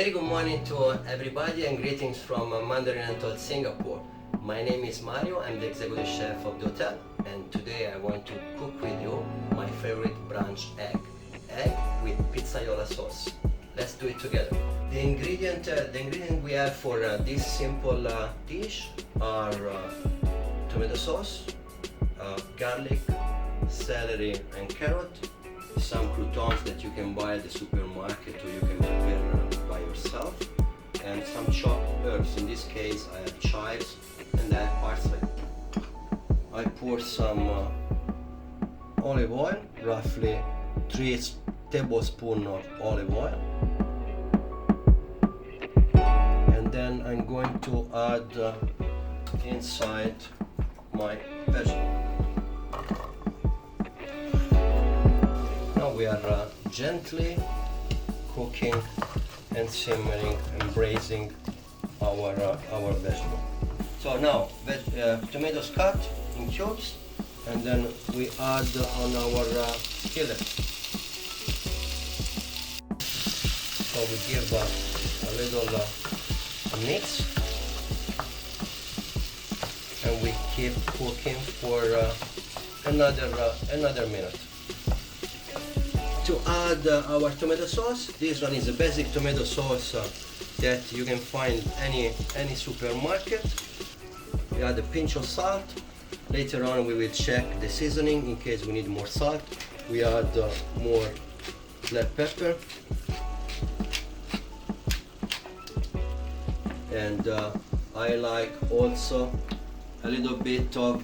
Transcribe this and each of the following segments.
Very good morning to everybody and greetings from Mandarin Oriental, Singapore. My name is Mario, I'm the executive chef of the hotel, and today I want to cook with you my favorite brunch egg with pizzaiola sauce. Let's do it together. The ingredient we have for this simple dish are tomato sauce, garlic, celery and carrot, some croutons that you can buy at the supermarket or you can prepare by yourself, and some chopped herbs. In this case I have chives and I have parsley. I pour some olive oil, roughly 3 tablespoons of olive oil, and then I'm going to add inside my vegetable. Now we are gently cooking and simmering and braising our vegetable. So now tomatoes cut in cubes, and then we add on our skillet. So we give a little mix, and we keep cooking for another minute. To add our tomato sauce, this one is a basic tomato sauce that you can find any supermarket. We add a pinch of salt. Later on we will check the seasoning in case we need more salt. We add more black pepper, and I like also a little bit of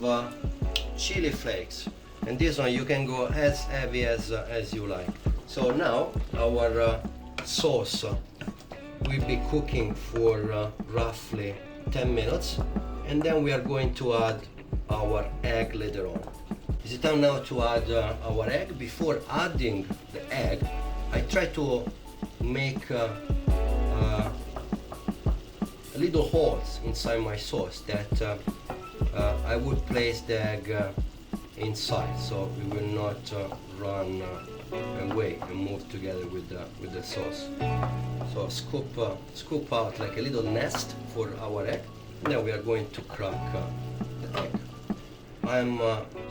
chili flakes. And this one you can go as heavy as you like. So now our sauce will be cooking for roughly 10 minutes, and then we are going to add our egg later on. Is it time now to add our egg? Before adding the egg, I try to make little holes inside my sauce that I would place the egg inside, so we will not run away and move together with the sauce. So scoop out like a little nest for our egg. Now we are going to crack the egg. I'm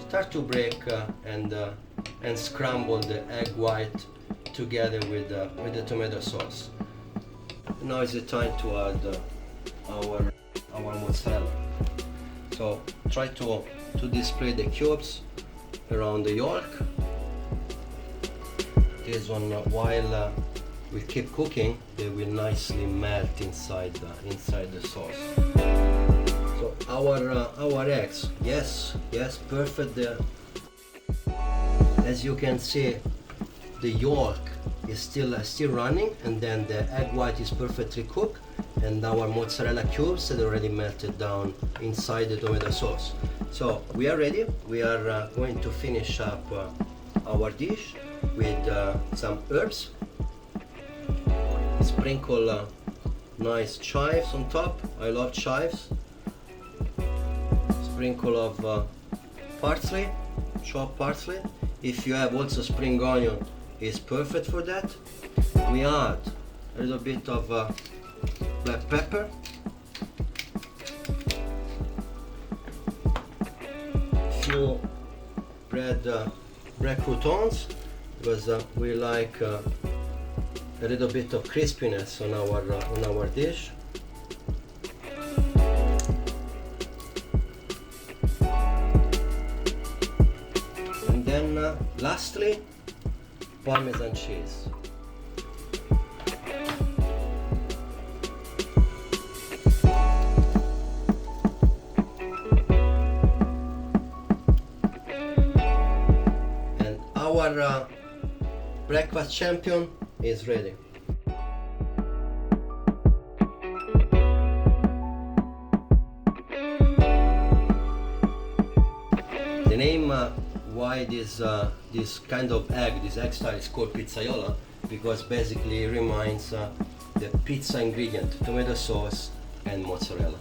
start to break and scramble the egg white together with the tomato sauce. Now is the time to add our mozzarella. So try to display the cubes around the yolk. This one, while we keep cooking, they will nicely melt inside the sauce. So our eggs, yes, perfect. As you can see, the yolk is still running, and then the egg white is perfectly cooked, and our mozzarella cubes had already melted down inside the tomato sauce. So we are ready. We are going to finish up our dish with some herbs. Sprinkle nice chives on top. I love chives. Sprinkle of parsley, chopped parsley. If you have also spring onion, is perfect for that. We add a little bit of black pepper, few bread croutons, because we like a little bit of crispiness on our dish. And then lastly, Parmesan cheese. And our breakfast champion is ready. The name why this kind of egg, this egg style, is called pizzaiola, because basically it reminds the pizza ingredient, tomato sauce and mozzarella.